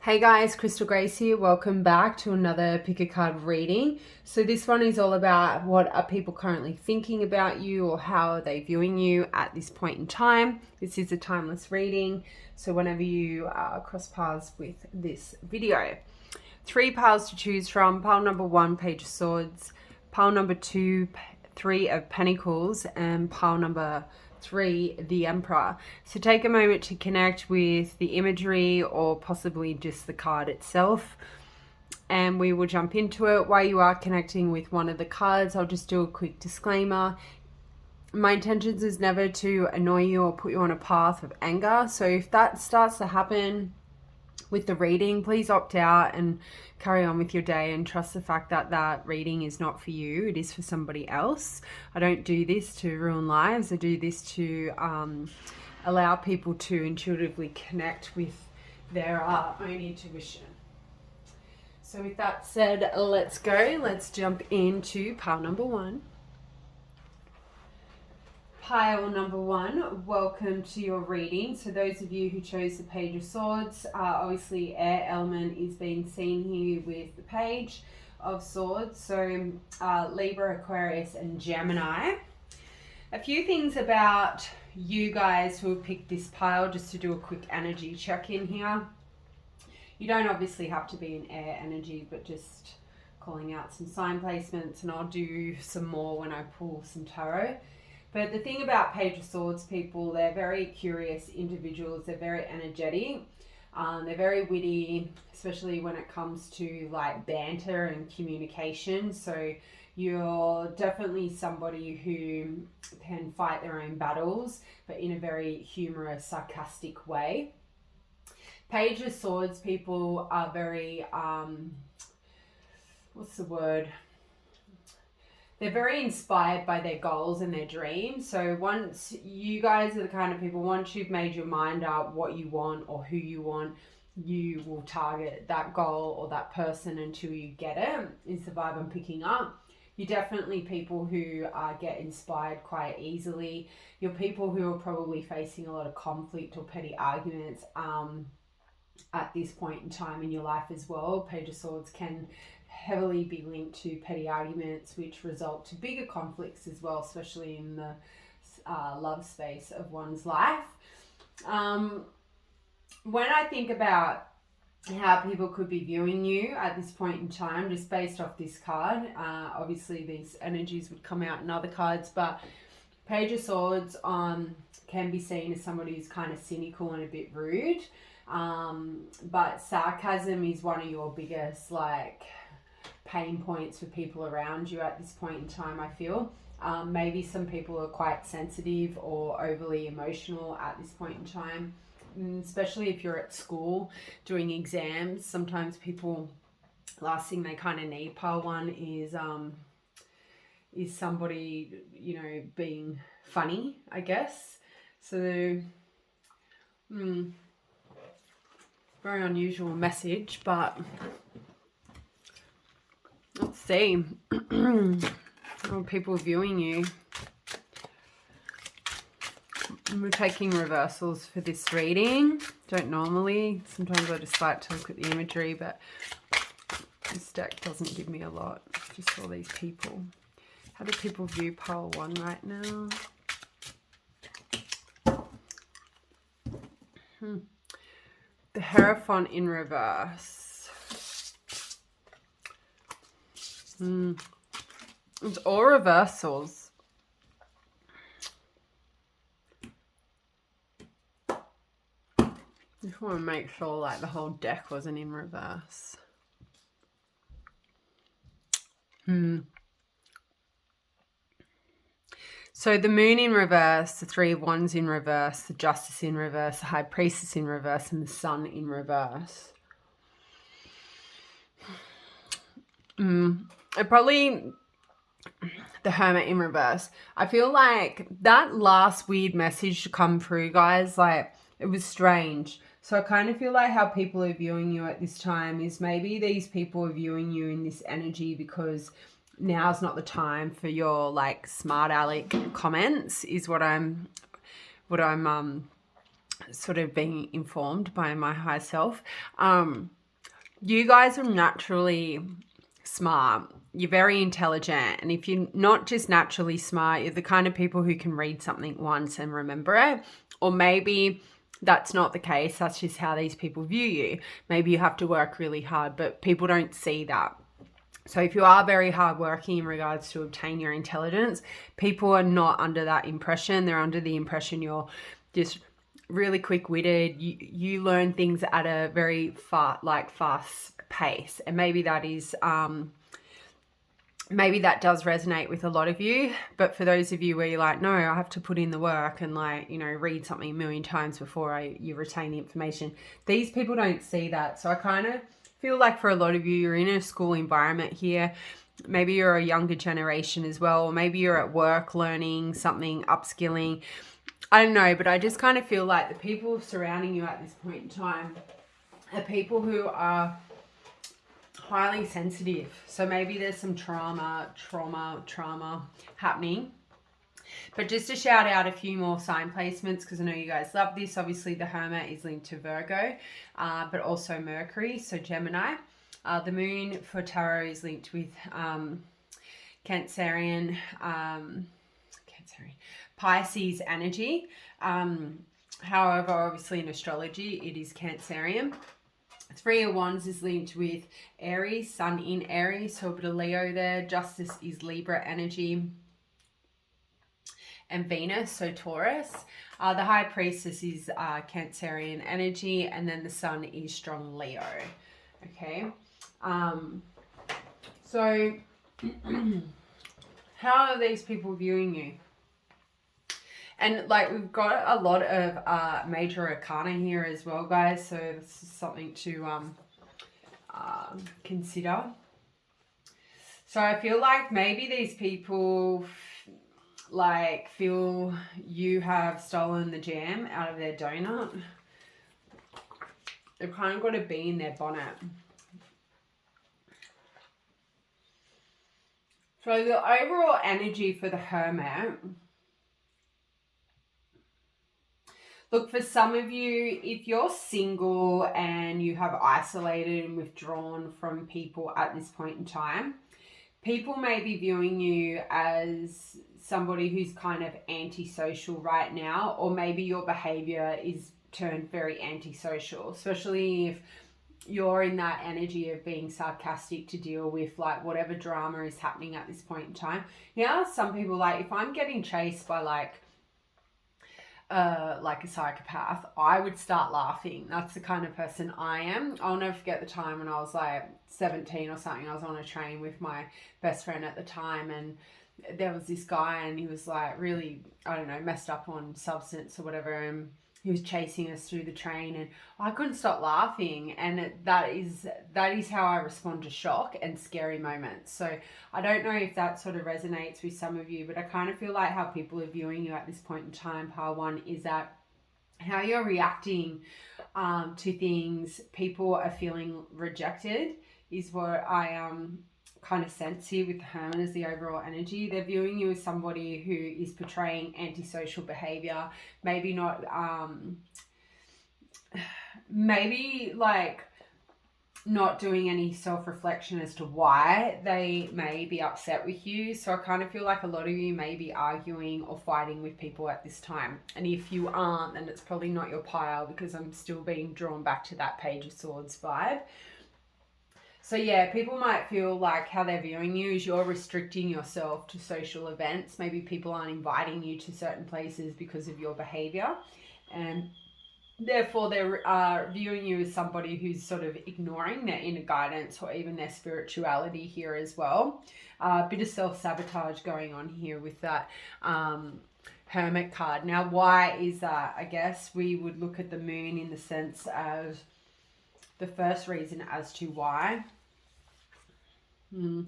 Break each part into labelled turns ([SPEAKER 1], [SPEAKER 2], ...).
[SPEAKER 1] Hey guys, Crystal Grace here. Welcome back to another pick a card reading. So this one is all about what are people currently thinking about you or how are they viewing you at this point in time. This is a timeless reading. So whenever you cross paths with this video. 3 piles to choose from. Pile number 1, Page of Swords. Pile number 2, 3 of Pentacles. And pile number 3, the Emperor. So take a moment to connect with the imagery or possibly just the card itself, and we will jump into it. While you are connecting with one of the cards, I'll just do a quick disclaimer. My intentions is never to annoy you or put you on a path of anger, so if that starts to happen with the reading, please opt out and carry on with your day and trust the fact that that reading is not for you. It is for somebody else. I don't do this to ruin lives. I do this to allow people to intuitively connect with their own intuition. So with that said, let's go. Let's jump into pile number 1. Pile number 1, welcome to your reading. So those of you who chose the Page of Swords, obviously air element is being seen here with the Page of Swords. So Libra, Aquarius and Gemini. A few things about you guys who have picked this pile, just to do a quick energy check-in here. You don't obviously have to be in air energy, but just calling out some sign placements, and I'll do some more when I pull some tarot. But the thing about Page of Swords people, they're very curious individuals. They're very energetic. They're very witty, especially when it comes to like banter and communication. So you're definitely somebody who can fight their own battles, but in a very humorous, sarcastic way. Page of Swords people are very, what's the word? They're very inspired by their goals and their dreams. So once you guys are the kind of people, once you've made your mind up what you want or who you want, you will target that goal or that person until you get it, is the vibe I'm picking up. You're definitely people who get inspired quite easily. You're people who are probably facing a lot of conflict or petty arguments at this point in time in your life as well. Page of Swords can heavily be linked to petty arguments, which result to bigger conflicts as well, especially in the love space of one's life. When I think about how people could be viewing you at this point in time, just based off this card, obviously these energies would come out in other cards, but Page of Swords can be seen as somebody who's kind of cynical and a bit rude. But sarcasm is one of your biggest pain points for people around you at this point in time, I feel. Maybe some people are quite sensitive or overly emotional at this point in time, especially if you're at school doing exams. Sometimes people, last thing they kind of need, pile 1, is somebody, being funny, I guess. So, very unusual message, but let's see. How are people viewing you? We're taking reversals for this reading. Don't normally. Sometimes I just like to look at the imagery, but this deck doesn't give me a lot. Just all these people. How do people view pile 1 right now? The Hierophant in reverse. It's all reversals. Just want to make sure the whole deck wasn't in reverse. So the Moon in reverse, the 3 of Wands in reverse, the Justice in reverse, the High Priestess in reverse, and the Sun in reverse. Probably the Hermit in reverse. I feel like that last weird message to come through, guys, it was strange. So I kind of feel like how people are viewing you at this time is maybe these people are viewing you in this energy because now's not the time for your smart aleck comments, is what I'm sort of being informed by my higher self. You guys are naturally smart. You're very intelligent. And if you're not just naturally smart, you're the kind of people who can read something once and remember it. Or maybe that's not the case. That's just how these people view you. Maybe you have to work really hard, but people don't see that. So if you are very hardworking in regards to obtain your intelligence, people are not under that impression. They're under the impression you're just really quick-witted. You learn things at a very fast pace, and maybe that is maybe that does resonate with a lot of you. But for those of you where you're like, no, I have to put in the work and read something a million times before you retain the information, these people don't see that. So I kind of feel like for a lot of you, you're in a school environment here. Maybe you're a younger generation as well, or maybe you're at work learning something, upskilling. I don't know, but I just kind of feel like the people surrounding you at this point in time are people who are highly sensitive. So maybe there's some trauma happening. But just to shout out a few more sign placements, because I know you guys love this. Obviously, the Hermit is linked to Virgo, but also Mercury, so Gemini. The Moon for Tarot is linked with Cancerian, Pisces energy. However, obviously in astrology, it is Cancerian. Three of Wands is linked with Aries, Sun in Aries, so a bit of Leo there. Justice is Libra energy. And Venus, so Taurus. The High Priestess is Cancerian energy, and then the Sun is strong Leo. Okay. So how are these people viewing you? And we've got a lot of major arcana here as well, guys. So this is something to consider. So I feel like maybe these people feel you have stolen the jam out of their donut. They've kind of got a bee in their bonnet. So the overall energy for the Hermit. Look, for some of you, if you're single and you have isolated and withdrawn from people at this point in time, people may be viewing you as somebody who's kind of antisocial right now, or maybe your behavior is turned very antisocial, especially if you're in that energy of being sarcastic to deal with whatever drama is happening at this point in time. Now, some people, if I'm getting chased by a psychopath, I would start laughing. That's the kind of person I am. I'll never forget the time when I was 17 or something. I was on a train with my best friend at the time, and there was this guy, and he was really, I don't know, messed up on substance or whatever, and he was chasing us through the train, and I couldn't stop laughing. And that is how I respond to shock and scary moments. So I don't know if that sort of resonates with some of you, but I kind of feel like how people are viewing you at this point in time, part one, is that how you're reacting to things. People are feeling rejected is what I kind of sense here with the Hermit as the overall energy. They're viewing you as somebody who is portraying antisocial behavior, maybe not, maybe not doing any self-reflection as to why they may be upset with you. So I kind of feel like a lot of you may be arguing or fighting with people at this time. And if you aren't, then it's probably not your pile, because I'm still being drawn back to that Page of Swords vibe. So yeah, people might feel like how they're viewing you is you're restricting yourself to social events. Maybe people aren't inviting you to certain places because of your behavior, and therefore they're viewing you as somebody who's sort of ignoring their inner guidance or even their spirituality here as well. A bit of self-sabotage going on here with that Hermit card. Now, why is that? I guess we would look at the Moon in the sense of the first reason as to why. Hmm.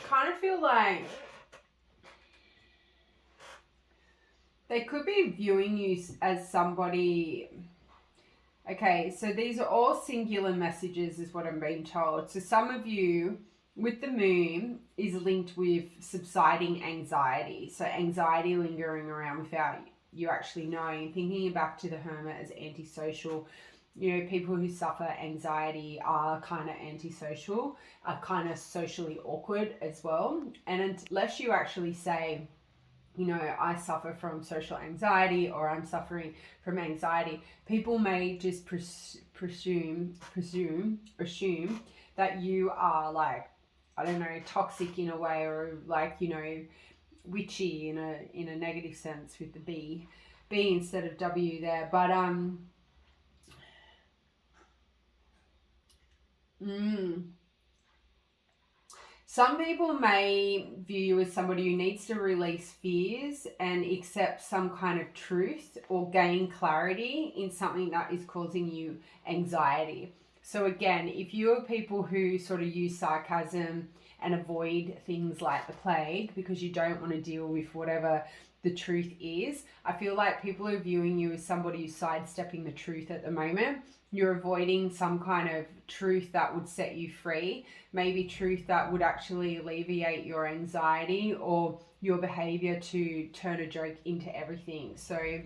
[SPEAKER 1] Kind of feel like They could be viewing you as somebody. Okay, so these are all singular messages, is what I'm being told. So some of you, with the moon, is linked with subsiding anxiety. So anxiety lingering around without you actually knowing. Thinking back to the Hermit as antisocial, you know, people who suffer anxiety are kind of antisocial, are kind of socially awkward as well. And unless you actually say, you know, I suffer from social anxiety or I'm suffering from anxiety, people may just assume that you are like, I don't know, toxic in a way, or like, you know, witchy in a negative sense with the B instead of W there. But some people may view you as somebody who needs to release fears and accept some kind of truth or gain clarity in something that is causing you anxiety. So again, if you are people who sort of use sarcasm and avoid things like the plague because you don't want to deal with whatever the truth is, I feel like people are viewing you as somebody who's sidestepping the truth at the moment. You're avoiding some kind of truth that would set you free, maybe truth that would actually alleviate your anxiety or your behavior to turn a joke into everything. So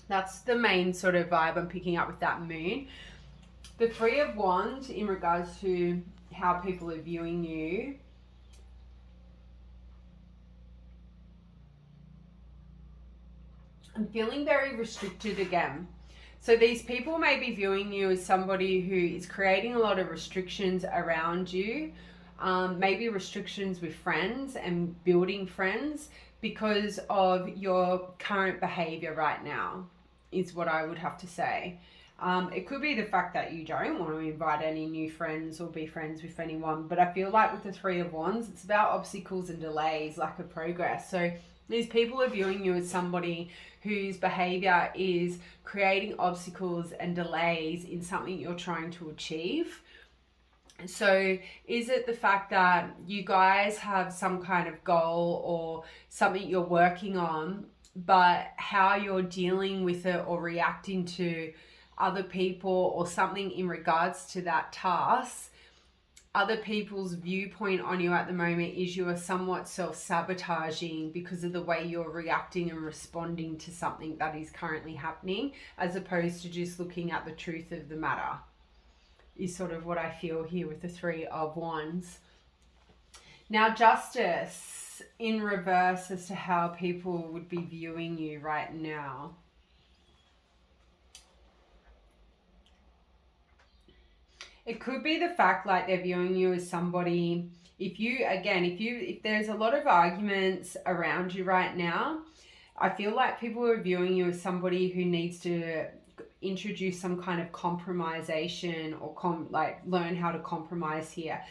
[SPEAKER 1] that's the main sort of vibe I'm picking up with that moon. The Three of Wands, in regards to how people are viewing you, I'm feeling very restricted again. So these people may be viewing you as somebody who is creating a lot of restrictions around you, maybe restrictions with friends and building friends because of your current behavior right now, is what I would have to say. It could be the fact that you don't want to invite any new friends or be friends with anyone, but I feel like with the Three of Wands, it's about obstacles and delays, lack of progress. So these people are viewing you as somebody whose behavior is creating obstacles and delays in something you're trying to achieve. So is it the fact that you guys have some kind of goal or something you're working on, but how you're dealing with it or reacting to other people or something in regards to that task, other people's viewpoint on you at the moment is you are somewhat self-sabotaging because of the way you're reacting and responding to something that is currently happening, as opposed to just looking at the truth of the matter, is sort of what I feel here with the Three of Wands. Now, Justice in reverse as to how people would be viewing you right now. It could be the fact like they're viewing you as somebody, if there's a lot of arguments around you right now, I feel like people are viewing you as somebody who needs to introduce some kind of compromisation or learn how to compromise here.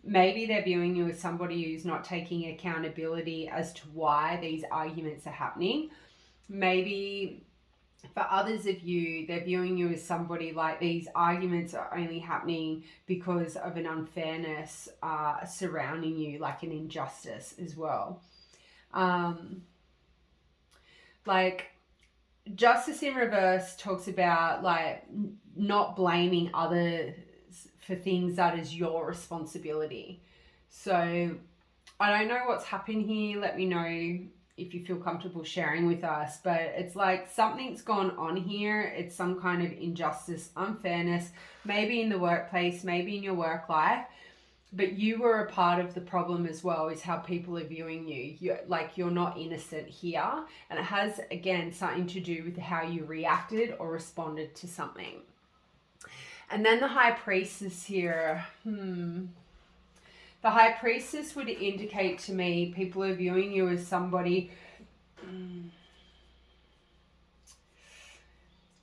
[SPEAKER 1] Maybe they're viewing you as somebody who's not taking accountability as to why these arguments are happening. Maybe for others of you, they're viewing you as somebody like these arguments are only happening because of an unfairness surrounding you, like an injustice as well. Like Justice in reverse talks about like not blaming others for things that is your responsibility. So I don't know what's happened here. Let me know if you feel comfortable sharing with us, but it's like something's gone on here. It's some kind of injustice, unfairness, maybe in the workplace, maybe in your work life, but you were a part of the problem as well, is how people are viewing you. You're not innocent here, and it has, again, something to do with how you reacted or responded to something. And then the High Priestess here. The High Priestess would indicate to me people are viewing you as somebody...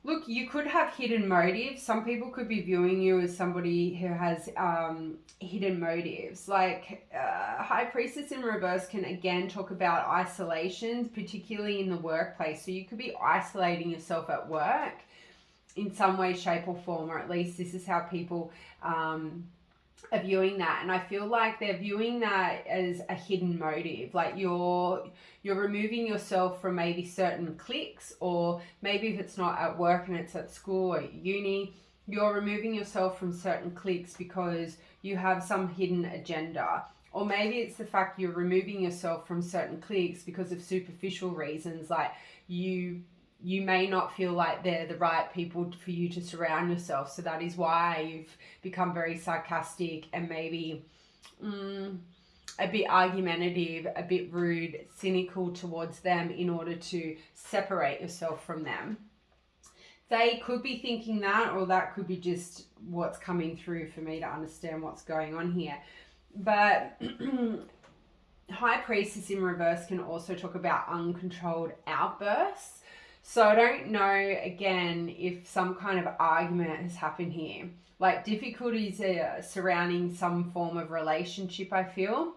[SPEAKER 1] Look, you could have hidden motives. Some people could be viewing you as somebody who has hidden motives. Like High Priestess in reverse can again talk about isolation, particularly in the workplace. So you could be isolating yourself at work in some way, shape or form, or at least this is how people are viewing that, and I feel like they're viewing that as a hidden motive. Like you're removing yourself from maybe certain cliques, or maybe if it's not at work and it's at school or uni, you're removing yourself from certain cliques because you have some hidden agenda. Or maybe it's the fact you're removing yourself from certain cliques because of superficial reasons, like you may not feel like they're the right people for you to surround yourself. So that is why you've become very sarcastic and maybe a bit argumentative, a bit rude, cynical towards them in order to separate yourself from them. They could be thinking that, or that could be just what's coming through for me to understand what's going on here. But High Priestess in reverse can also talk about uncontrolled outbursts. So I don't know, again, if some kind of argument has happened here. Like difficulties surrounding some form of relationship, I feel.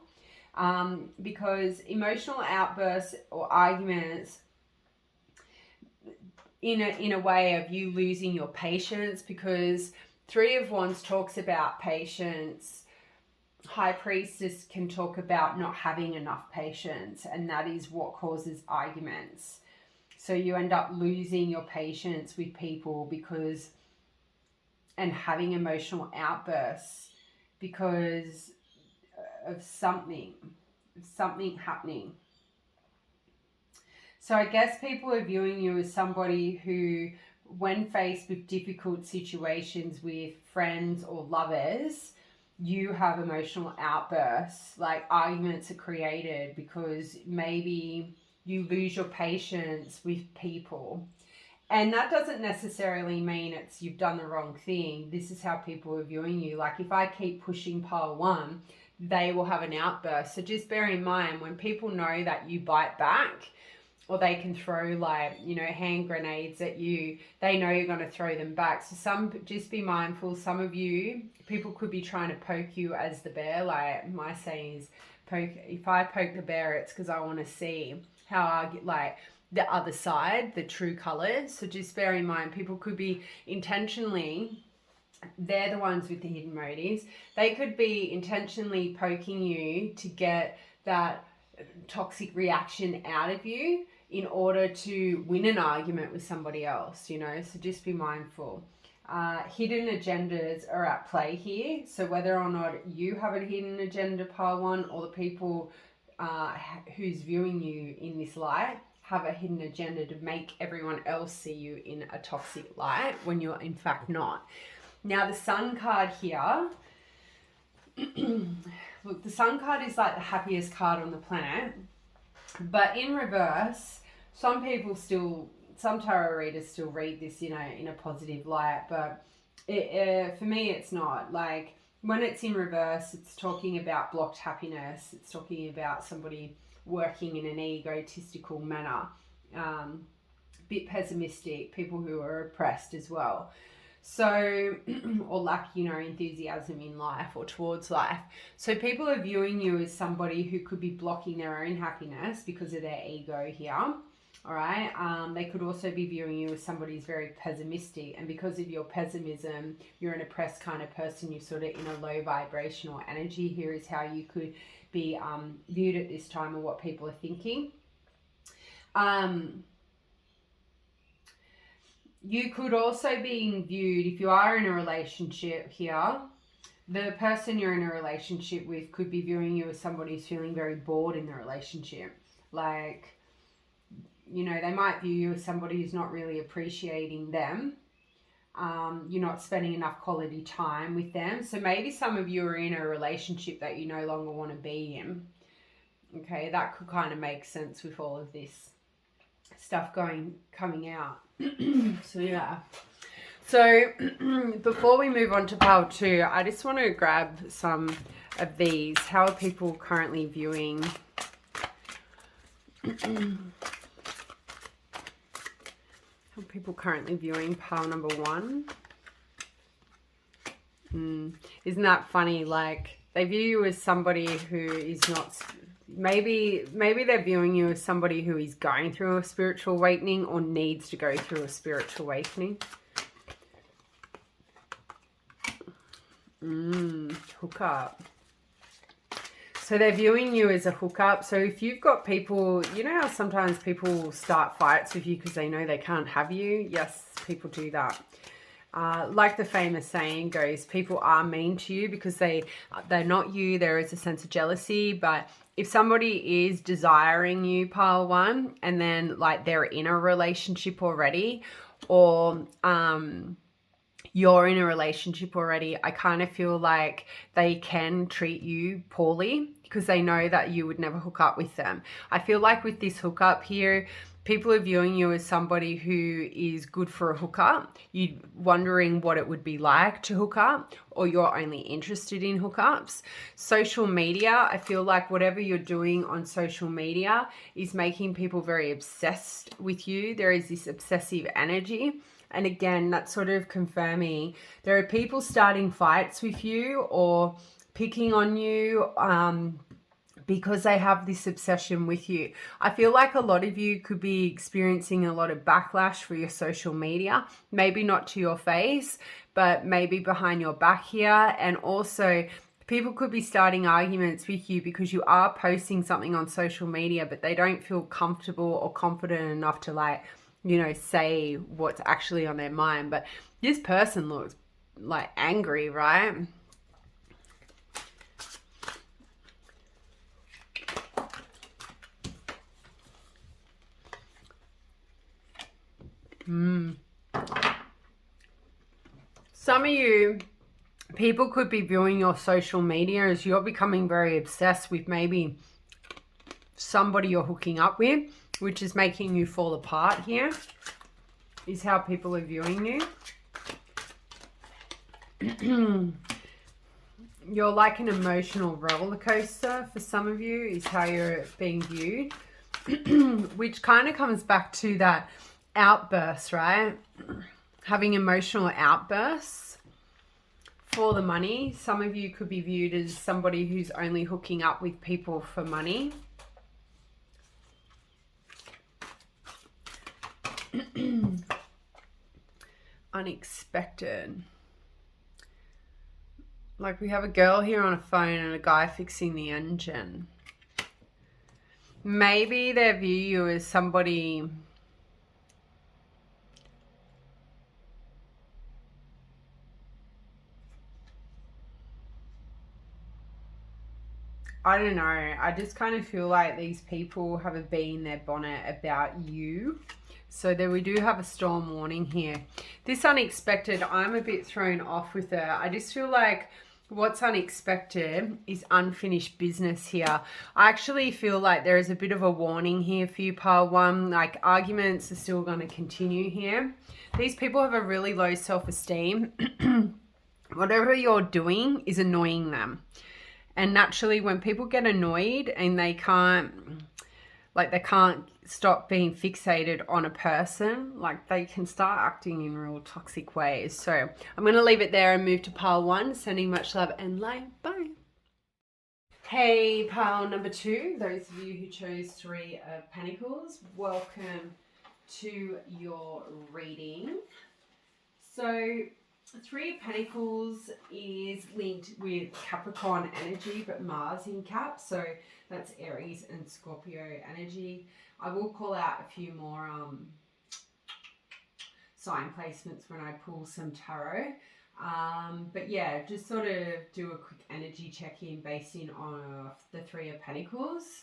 [SPEAKER 1] Because emotional outbursts or arguments in a way of you losing your patience, because Three of Wands talks about patience. High Priestess can talk about not having enough patience, and that is what causes arguments. So you end up losing your patience with people and having emotional outbursts because of something happening. So I guess people are viewing you as somebody who, when faced with difficult situations with friends or lovers, you have emotional outbursts, like arguments are created because maybe you lose your patience with people. And that doesn't necessarily mean it's you've done the wrong thing. This is how people are viewing you. Like if I keep pushing pile one, they will have an outburst. So just bear in mind, when people know that you bite back, or they can throw hand grenades at you, they know you're going to throw them back. So just be mindful. Some of you, people could be trying to poke you as the bear. Like my saying is, if I poke the bear, it's because I want to see how the other side, the true colors. So just bear in mind, people could be intentionally, they're the ones with the hidden motives. They could be intentionally poking you to get that toxic reaction out of you in order to win an argument with somebody else, so just be mindful. Hidden agendas are at play here. So whether or not you have a hidden agenda, pile one, or the people who's viewing you in this light have a hidden agenda to make everyone else see you in a toxic light when you're in fact not. Now the Sun card here, look, the Sun card is like the happiest card on the planet, but in reverse, some tarot readers still read this, in a positive light, but for me, it's not. Like when it's in reverse, it's talking about blocked happiness. It's talking about somebody working in an egotistical manner, bit pessimistic, people who are oppressed as well. So, or lack, enthusiasm in life or towards life. So people are viewing you as somebody who could be blocking their own happiness because of their ego here. All right. They could also be viewing you as somebody who's very pessimistic. And because of your pessimism, you're an oppressed kind of person. You're sort of in a low vibrational energy. Here is how you could be viewed at this time, or what people are thinking. You could also be viewed, if you are in a relationship here, the person you're in a relationship with could be viewing you as somebody who's feeling very bored in the relationship. Like, they might view you as somebody who's not really appreciating them. You're not spending enough quality time with them. So maybe some of you are in a relationship that you no longer want to be in. Okay, that could kind of make sense with all of this stuff coming out. So yeah. So before we move on to pile two, I just want to grab some of these. How are people currently viewing? How are people currently viewing pile number one? Isn't that funny? Like they view you as somebody who is not. Maybe they're viewing you as somebody who is going through a spiritual awakening or needs to go through a spiritual awakening. Hookup. So they're viewing you as a hookup. So if you've got people, you know how sometimes people start fights with you because they know they can't have you? Yes, people do that. Like the famous saying goes, people are mean to you because they're not you. There is a sense of jealousy. But if somebody is desiring you, pile one, and then like they're in a relationship already, or you're in a relationship already, I kind of feel like they can treat you poorly because they know that you would never hook up with them. I feel like with this hookup here, people are viewing you as somebody who is good for a hookup. You're wondering what it would be like to hook up, or you're only interested in hookups. Social media, I feel like whatever you're doing on social media is making people very obsessed with you. There is this obsessive energy. And again, that's sort of confirming there are people starting fights with you or picking on you because they have this obsession with you. I feel like a lot of you could be experiencing a lot of backlash for your social media, maybe not to your face, but maybe behind your back here. And also, people could be starting arguments with you because you are posting something on social media, but they don't feel comfortable or confident enough to like, you know, say what's actually on their mind. But this person looks like angry, right? Some of you, people could be viewing your social media as you're becoming very obsessed with maybe somebody you're hooking up with, which is making you fall apart here, is how people are viewing you. You're like an emotional roller coaster for some of you, is how you're being viewed, which kind of comes back to that outburst, right? Having emotional outbursts for the money. Some of you could be viewed as somebody who's only hooking up with people for money. Unexpected. Like we have a girl here on a phone and a guy fixing the engine. Maybe they view you as somebody I don't know. I just kind of feel like these people have a bee in their bonnet about you. So there we do have a storm warning here. This unexpected, I'm a bit thrown off with it. I just feel like what's unexpected is unfinished business here. I actually feel like there is a bit of a warning here for you, pile one. Like arguments are still going to continue here. These people have a really low self-esteem. Whatever you're doing is annoying them. And naturally, when people get annoyed and they can't stop being fixated on a person, like they can start acting in real toxic ways. So I'm going to leave it there and move to pile one, sending much love and light. Bye. Hey, pile number two, those of you who chose Three of Pentacles, welcome to your reading. So Three of Pentacles is linked with Capricorn energy, but Mars in Cap. So that's Aries and Scorpio energy. I will call out a few more sign placements when I pull some tarot. But yeah, just sort of do a quick energy check-in based on the Three of Pentacles.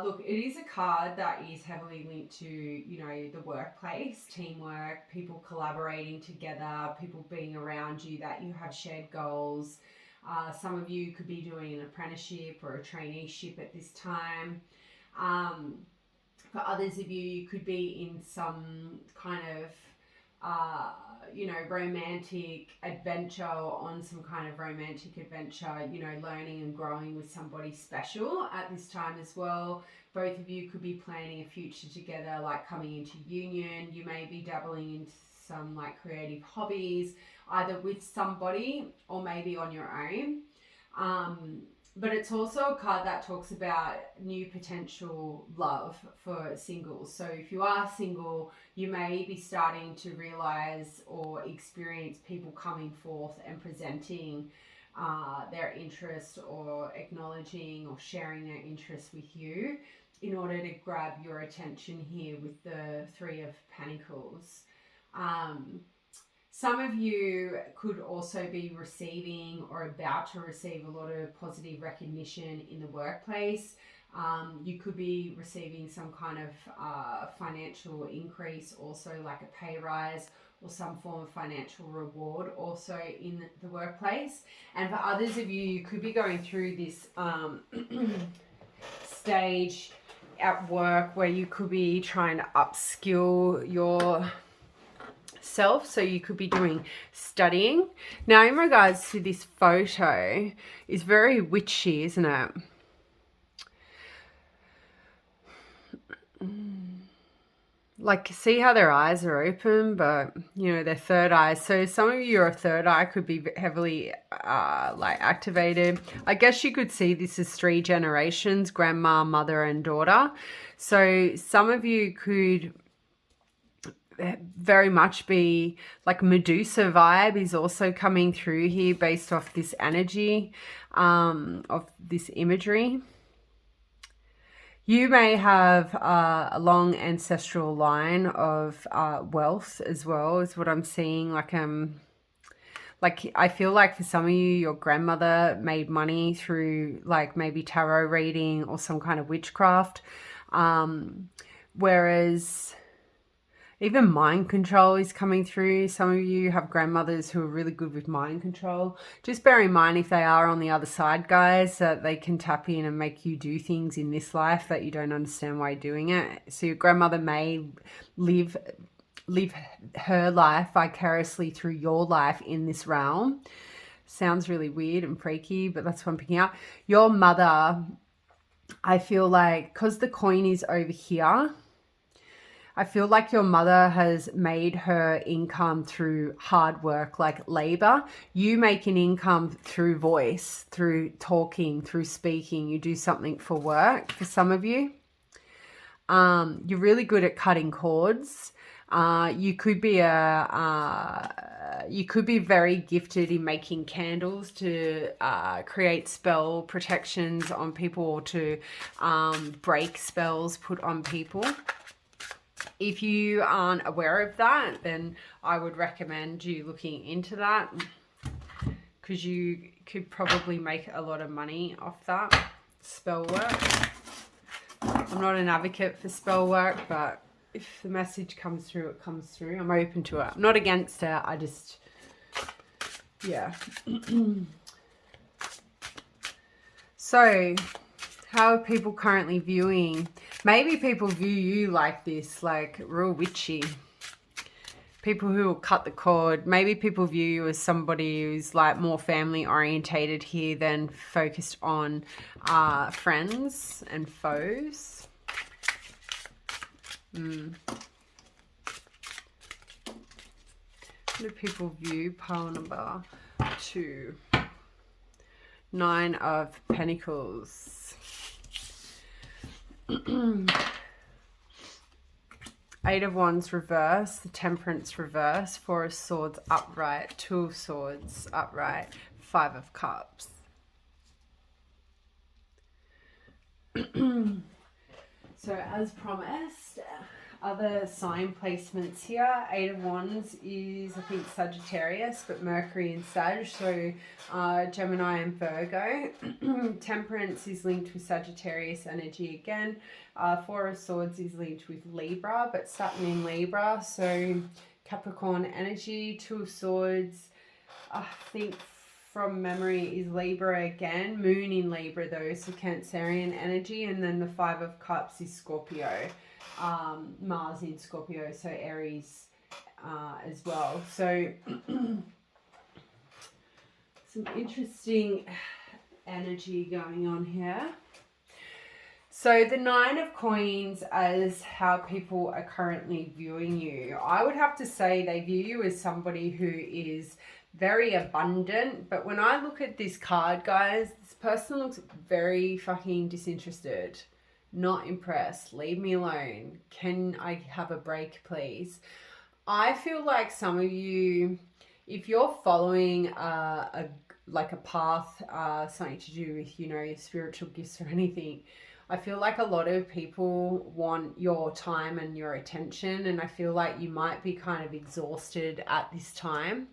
[SPEAKER 1] Look, it is a card that is heavily linked to, you know, the workplace, teamwork, people collaborating together, people being around you, that you have shared goals. Some of you could be doing an apprenticeship or a traineeship at this time. For others of you, you could be in some kind of romantic adventure, or on some kind of romantic adventure, you know, learning and growing with somebody special at this time as well. Both of you could be planning a future together, like coming into union. You may be dabbling into some like creative hobbies, either with somebody or maybe on your own. But it's also a card that talks about new potential love for singles. So if you are single, you may be starting to realize or experience people coming forth and presenting their interest or acknowledging or sharing their interest with you in order to grab your attention here with the Three of Pentacles. Some of you could also be receiving or about to receive a lot of positive recognition in the workplace. You could be receiving some kind of financial increase, also like a pay rise or some form of financial reward also in the workplace. And for others of you, you could be going through this stage at work where you could be trying to upskill your self, so you could be doing studying. Now in regards to this photo, it's very witchy, isn't it? Like, see how their eyes are open, but you know, their third eye. So some of your third eye could be heavily like activated. I guess you could see this as 3 generations: grandma, mother, and daughter. So some of you could very much be like Medusa vibe is also coming through here based off this energy of this imagery. You may have a long ancestral line of wealth as well, is what I'm seeing. Like I feel like for some of you, your grandmother made money through like maybe tarot reading or some kind of witchcraft. Whereas even mind control is coming through. Some of you have grandmothers who are really good with mind control. Just bear in mind, if they are on the other side, guys, that they can tap in and make you do things in this life that you don't understand why you're doing it. So your grandmother may live her life vicariously through your life in this realm. Sounds really weird and freaky, but that's what I'm picking up. Your mother, I feel like, because the coin is over here, I feel like your mother has made her income through hard work, like labor. You make an income through voice, through talking, through speaking. You do something for work for some of you. You're really good at cutting cords. You could be very gifted in making candles to create spell protections on people, or to break spells put on people. If you aren't aware of that, then I would recommend you looking into that, because you could probably make a lot of money off that spell work. I'm not an advocate for spell work, but if the message comes through, it comes through. I'm open to it. I'm not against it. I just, yeah. So, how are people currently viewing? Maybe people view you like this, like real witchy. People who will cut the cord. Maybe people view you as somebody who's like more family orientated here than focused on friends and foes. How do people view pile number 2? 9 of Pentacles. 8 of Wands reverse, the Temperance reverse, 4 of Swords upright, 2 of Swords upright, 5 of Cups. So as promised, other sign placements here. 8 of Wands is, I think, Sagittarius, but Mercury and Sag, so Gemini and Virgo. Temperance is linked with Sagittarius energy again. 4 of Swords is linked with Libra, but Saturn in Libra, so Capricorn energy. 2 of Swords, I think from memory, is Libra again. Moon in Libra though, so Cancerian energy. And then the 5 of Cups is Scorpio. Mars in Scorpio, so Aries as well. So some interesting energy going on here. So the 9 of Coins as how people are currently viewing you. I would have to say they view you as somebody who is very abundant. But when I look at this card, guys, this person looks very fucking disinterested. Not impressed. Leave me alone. Can I have a break, please? I feel like some of you, if you're following a like a path, something to do with, you know, your spiritual gifts or anything. I feel like a lot of people want your time and your attention, and I feel like you might be kind of exhausted at this time.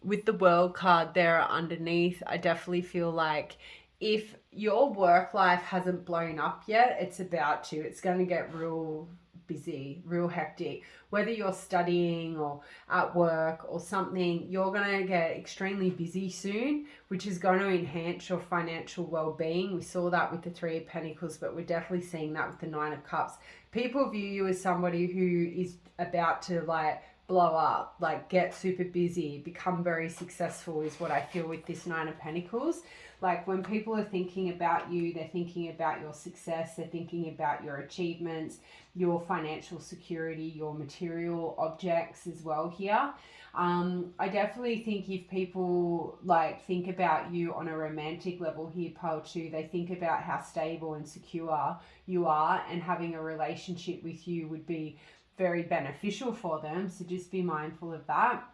[SPEAKER 1] With the world card there underneath, I definitely feel like if your work life hasn't blown up yet, it's about to. It's going to get real busy, real hectic. Whether you're studying or at work or something, you're going to get extremely busy soon, which is going to enhance your financial well-being. We saw that with the Three of Pentacles, but we're definitely seeing that with the Nine of Cups. People view you as somebody who is about to like blow up, like get super busy, become very successful, is what I feel with this Nine of Pentacles. Like when people are thinking about you, they're thinking about your success, they're thinking about your achievements, your financial security, your material objects as well here. I definitely think if people like think about you on a romantic level here, Pile 2, they think about how stable and secure you are, and having a relationship with you would be very beneficial for them. So just be mindful of that.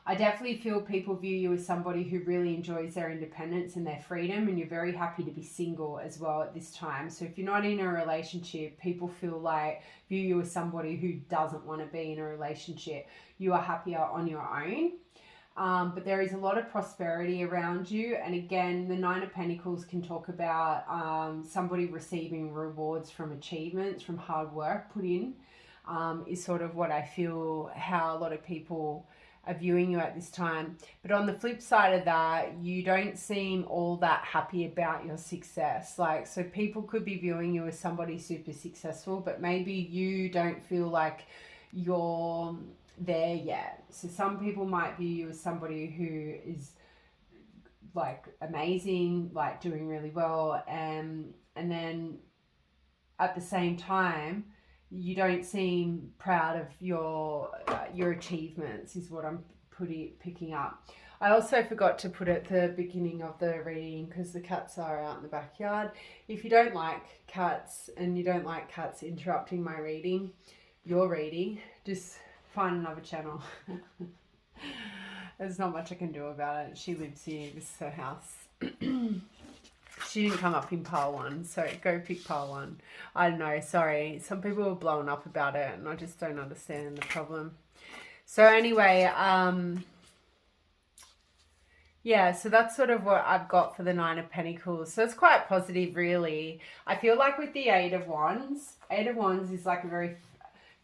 [SPEAKER 1] I definitely feel people view you as somebody who really enjoys their independence and their freedom, and you're very happy to be single as well at this time. So if you're not in a relationship, people feel like view you as somebody who doesn't want to be in a relationship. You are happier on your own. But there is a lot of prosperity around you. And again, the Nine of Pentacles can talk about somebody receiving rewards from achievements, from hard work put in, is sort of what I feel how a lot of people are viewing you at this time. But on the flip side of that, you don't seem all that happy about your success. Like, so people could be viewing you as somebody super successful, but maybe you don't feel like you're there yet. So some people might view you as somebody who is like amazing, like doing really well, and then at the same time you don't seem proud of your achievements, is what I'm picking up. I also forgot to put at the beginning of the reading, because the cats are out in the backyard. If you don't like cats and you don't like cats interrupting my reading, your reading, just find another channel. There's not much I can do about it. She lives here. This is her house. She didn't come up in pile 1, so go pick pile 1. I don't know, sorry. Some people are blowing up about it, and I just don't understand the problem. So anyway, yeah, so that's sort of what I've got for the Nine of Pentacles. So it's quite positive, really. I feel like with the Eight of Wands is like a very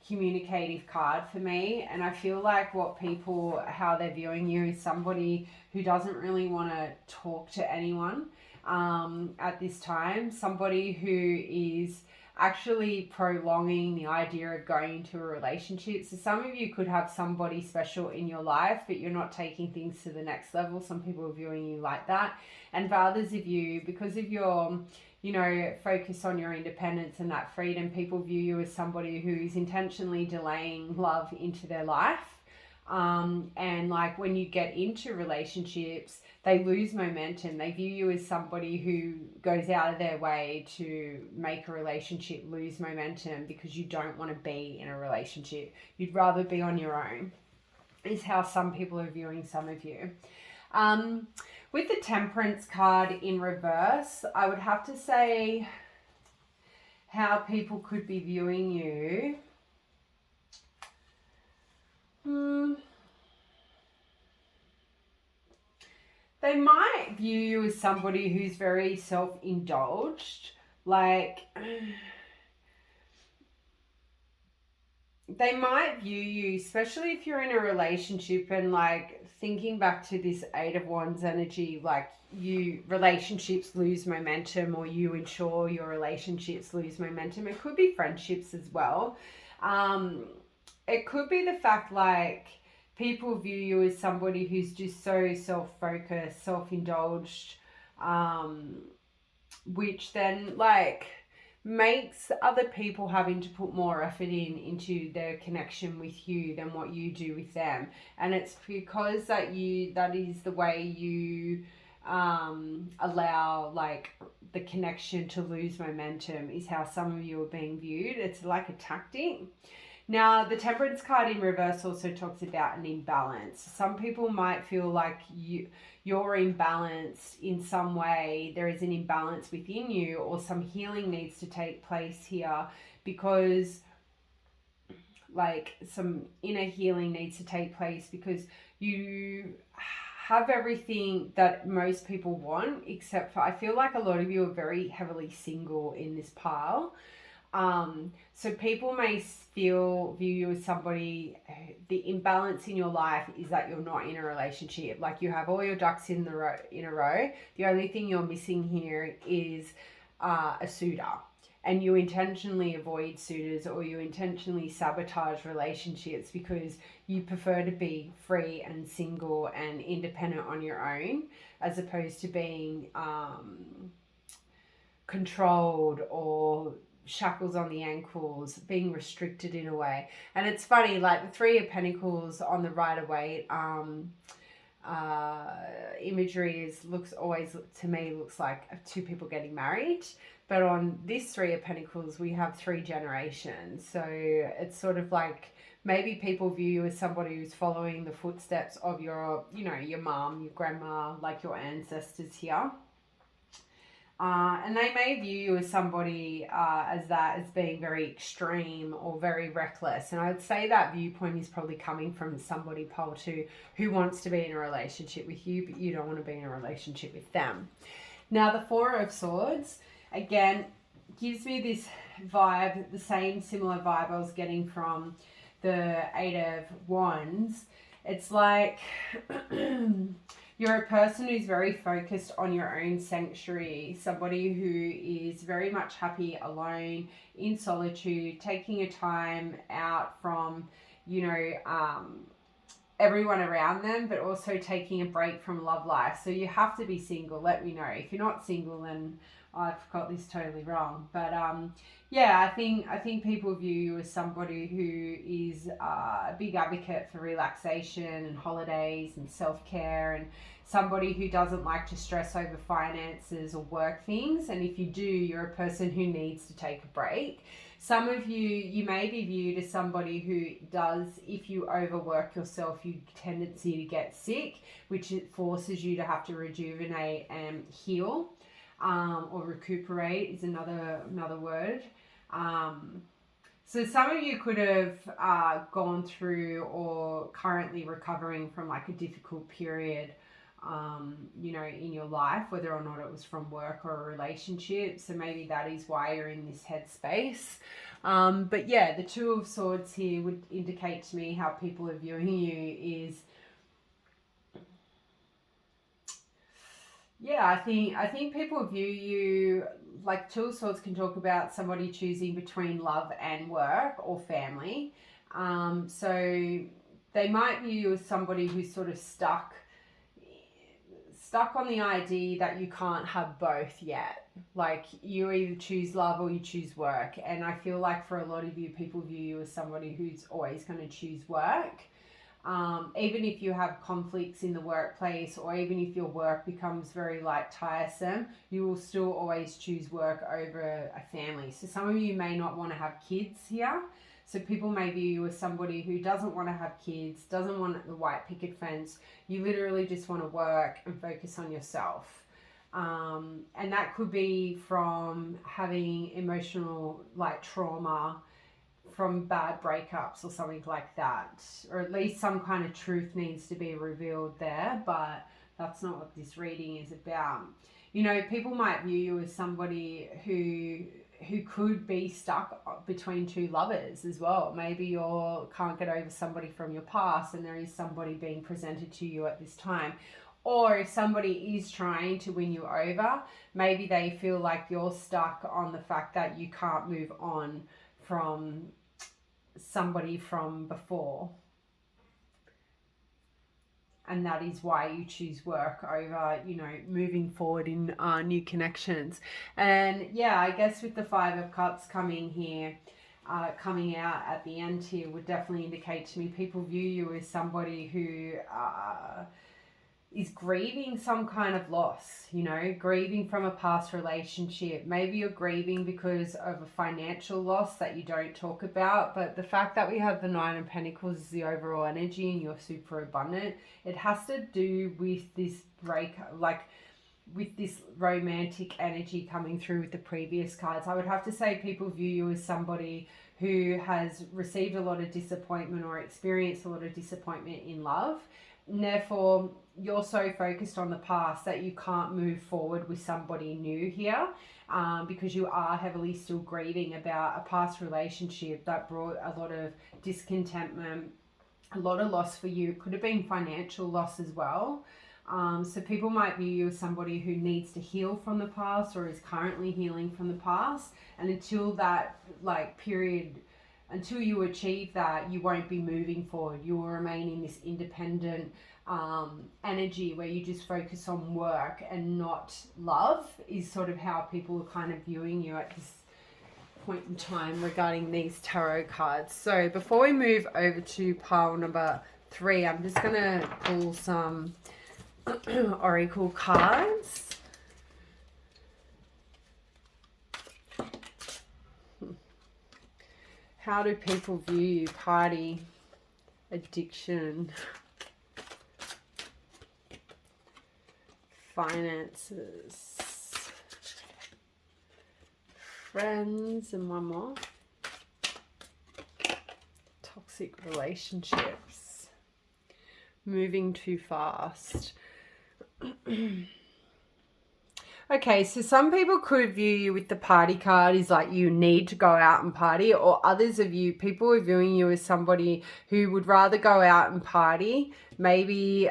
[SPEAKER 1] communicative card for me, and I feel like what people, how they're viewing you is somebody who doesn't really want to talk to anyone at this time, somebody who is actually prolonging the idea of going into a relationship. So some of you could have somebody special in your life, but you're not taking things to the next level. Some people are viewing you like that. And for others of you, because of your, you know, focus on your independence and that freedom, people view you as somebody who is intentionally delaying love into their life. And like when you get into relationships, they lose momentum. They view you as somebody who goes out of their way to make a relationship lose momentum because you don't want to be in a relationship. You'd rather be on your own, is how some people are viewing some of you. With the Temperance card in reverse, I would have to say how people could be viewing you. They might view you as somebody who's very self-indulged. Like, they might view you, especially if you're in a relationship, and like thinking back to this Eight of Wands energy, like relationships lose momentum, or you ensure your relationships lose momentum. It could be friendships as well. It could be the fact like people view you as somebody who's just so self-focused, self-indulged, which then like makes other people having to put more effort into their connection with you than what you do with them. And it's because that is the way you allow like the connection to lose momentum, is how some of you are being viewed. It's like a tactic. Now, the Temperance card in reverse also talks about an imbalance. Some people might feel like you're imbalanced in some way. There is an imbalance within you, or some healing needs to take place here, because like some inner healing needs to take place, because you have everything that most people want, except for, I feel like a lot of you are very heavily single in this pile. So people may view you as somebody, the imbalance in your life is that you're not in a relationship. Like you have all your ducks in a row. The only thing you're missing here is a suitor. And you intentionally avoid suitors, or you intentionally sabotage relationships because you prefer to be free and single and independent on your own, as opposed to being controlled or shackles on the ankles, being restricted in a way. And it's funny, like the Three of Pentacles on the Rider-Waite imagery looks like two people getting married, but on this Three of Pentacles we have 3 generations. So it's sort of like maybe people view you as somebody who's following the footsteps of your mom, your grandma, like your ancestors here. And they may view you as somebody as being very extreme or very reckless. And I would say that viewpoint is probably coming from somebody, pole 2, who wants to be in a relationship with you, but you don't want to be in a relationship with them. Now, the Four of Swords, again, gives me this vibe, the same similar vibe I was getting from the Eight of Wands. It's like you're a person who's very focused on your own sanctuary, somebody who is very much happy alone, in solitude, taking a time out from, everyone around them, but also taking a break from love life. So you have to be single. Let me know. If you're not single, then I've got this totally wrong. But I think people view you as somebody who is a big advocate for relaxation and holidays and self-care, and somebody who doesn't like to stress over finances or work things. And if you do, you're a person who needs to take a break. Some of you may be viewed as somebody who does, if you overwork yourself, you tendency to get sick, which it forces you to have to rejuvenate and heal, or recuperate is another word. So some of you could have gone through or currently recovering from like a difficult period, in your life, whether or not it was from work or a relationship. So maybe that is why you're in this headspace. But yeah, the Two of Swords here would indicate to me how people are viewing you is, I think people view you like Two of Swords can talk about somebody choosing between love and work or family. So they might view you as somebody who's sort of stuck on the idea that you can't have both yet. Like you either choose love or you choose work. And I feel like for a lot of you, people view you as somebody who's always going to choose work. Even if you have conflicts in the workplace, or even if your work becomes very tiresome, you will still always choose work over a family. So some of you may not want to have kids here. So people may view you as somebody who doesn't want to have kids, doesn't want the white picket fence. You literally just want to work and focus on yourself. And that could be from having emotional trauma from bad breakups or something like that. Or at least some kind of truth needs to be revealed there, but that's not what this reading is about. People might view you as somebody who could be stuck between two lovers as well. Maybe you can't get over somebody from your past and there is somebody being presented to you at this time. Or if somebody is trying to win you over, maybe they feel like you're stuck on the fact that you can't move on from somebody from before. And that is why you choose work over, moving forward in new connections. And yeah, I guess with the Five of Cups coming here, coming out at the end here, would definitely indicate to me people view you as somebody who is grieving some kind of loss, you know, grieving from a past relationship. Maybe you're grieving because of a financial loss that you don't talk about, but the fact that we have the Nine of Pentacles is the overall energy and you're super abundant. It has to do with this break, like with this romantic energy coming through with the previous cards. I would have to say people view you as somebody who has received a lot of disappointment or experienced a lot of disappointment in love. And therefore, you're so focused on the past that you can't move forward with somebody new here, because you are heavily still grieving about a past relationship that brought a lot of discontentment, a lot of loss for you. It could have been financial loss as well. So people might view you as somebody who needs to heal from the past or is currently healing from the past. And until that period, until you achieve that, you won't be moving forward. You will remain in this independent energy where you just focus on work and not love, is sort of how people are kind of viewing you at this point in time regarding these tarot cards. So before we move over to pile number 3, I'm just going to pull some oracle cards. How do people view you? Party, addiction, finances, friends, and one more. Toxic relationships, moving too fast. Okay, so some people could view you with the party card is like you need to go out and party, or others of you, people are viewing you as somebody who would rather go out and party, maybe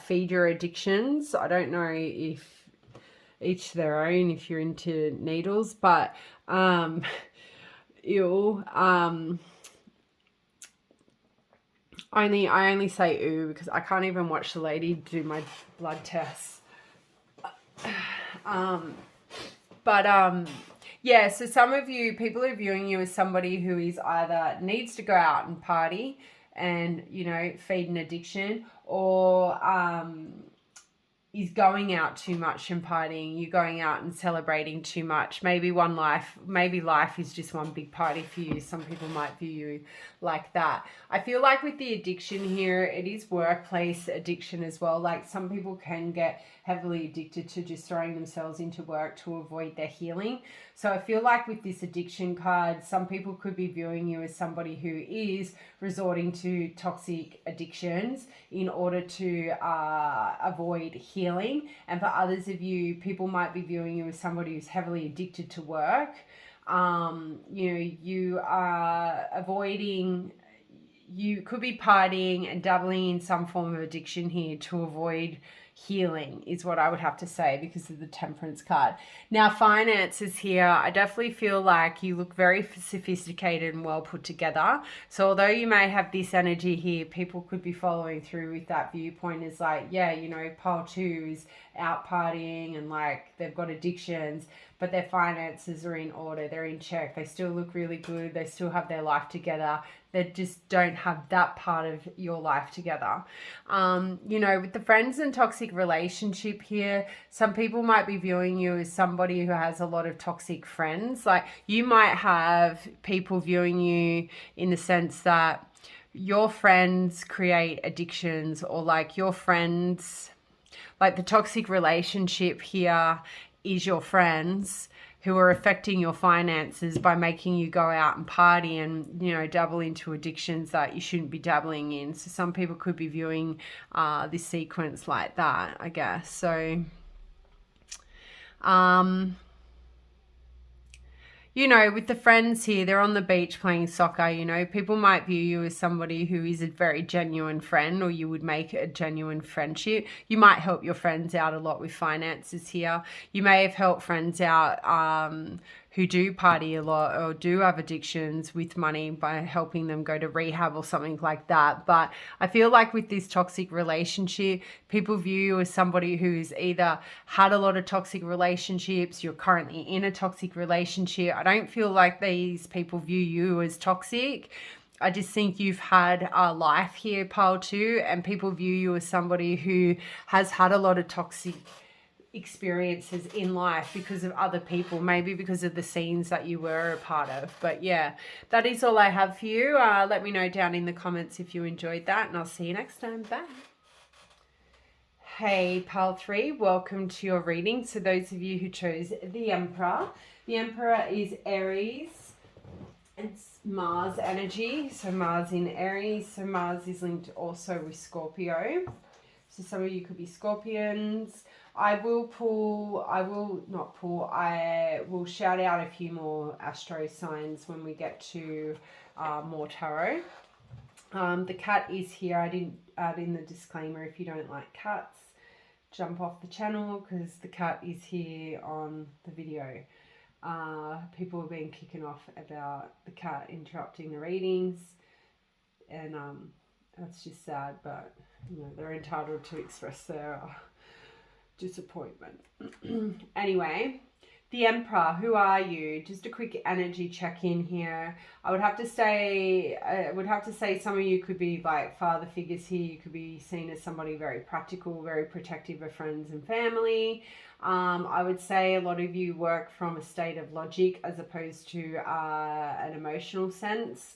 [SPEAKER 1] feed your addictions. I don't know if each their own if you're into needles, but I only say ooh because I can't even watch the lady do my blood tests. Yeah, so some of you, people are viewing you as somebody who is either needs to go out and party and, you know, feed an addiction, or is going out too much and partying. You're going out and celebrating too much. Maybe life is just one big party for you. Some people might view you like that. I feel like with the addiction here, it is workplace addiction as well. Like some people can get heavily addicted to just throwing themselves into work to avoid their healing. So I feel like with this addiction card, some people could be viewing you as somebody who is resorting to toxic addictions in order to avoid healing. And for others of you, people might be viewing you as somebody who's heavily addicted to work. You are avoiding, you could be partying and dabbling in some form of addiction here to avoid healing, is what I would have to say, because of the Temperance card. Now, finances here, I definitely feel like you look very sophisticated and well put together. So although you may have this energy here, people could be following through with that viewpoint is like, yeah, you know, pile 2 is out partying and like they've got addictions, but their finances are in order, they're in check, they still look really good, they still have their life together. They just don't have that part of your life together. With the friends and toxic relationship here, some people might be viewing you as somebody who has a lot of toxic friends. Like you might have people viewing you in the sense that your friends create addictions, or like your friends, like the toxic relationship here is your friends who are affecting your finances by making you go out and party and, you know, dabble into addictions that you shouldn't be dabbling in. So some people could be viewing this sequence like that, I guess. So, with the friends here, they're on the beach playing soccer, people might view you as somebody who is a very genuine friend, or you would make a genuine friendship. You might help your friends out a lot with finances here. You may have helped friends out who do party a lot or do have addictions with money by helping them go to rehab or something like that. But I feel like with this toxic relationship, people view you as somebody who's either had a lot of toxic relationships, you're currently in a toxic relationship. I don't feel like these people view you as toxic. I just think you've had a life here, pile 2, and people view you as somebody who has had a lot of toxic experiences in life because of other people, maybe because of the scenes that you were a part of. But yeah, that is all I have for you. Let me know down in the comments if you enjoyed that, and I'll see you next time. Bye. Hey, pile 3, welcome to your reading. So those of you who chose the Emperor is Aries. It's Mars energy, so Mars in Aries. So Mars is linked also with Scorpio. So some of you could be Scorpions. I will shout out a few more astro signs when we get to more tarot. The cat is here. I didn't add in the disclaimer. If you don't like cats, jump off the channel, because the cat is here on the video. People have been kicking off about the cat interrupting the readings, and that's just sad, but you know, they're entitled to express their disappointment. Anyway, the Emperor, who are you? Just a quick energy check-in here. I would have to say some of you could be like father figures here. You could be seen as somebody very practical, very protective of friends and family. I would say a lot of you work from a state of logic as opposed to an emotional sense.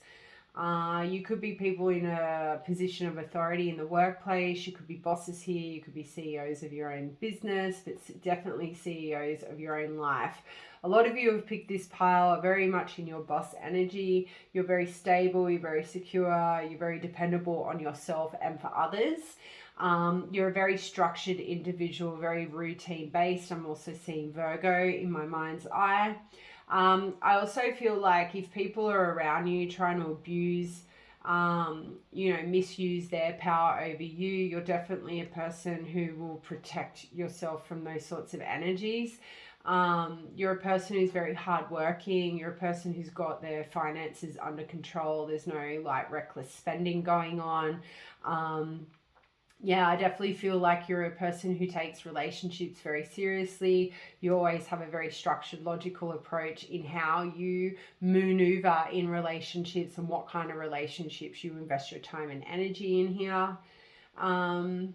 [SPEAKER 1] You could be people in a position of authority in the workplace. You could be bosses here. You could be CEOs of your own business, but definitely CEOs of your own life. A lot of you have picked this pile very much in your boss energy. You're very stable. You're very secure. You're very dependable on yourself and for others. You're a very structured individual, very routine based. I'm also seeing Virgo in my mind's eye. I also feel like if people are around you trying to abuse, misuse their power over you, you're definitely a person who will protect yourself from those sorts of energies. You're a person who's very hardworking. You're a person who's got their finances under control. There's no like reckless spending going on. I definitely feel like you're a person who takes relationships very seriously. You always have a very structured, logical approach in how you maneuver in relationships and what kind of relationships you invest your time and energy in here. I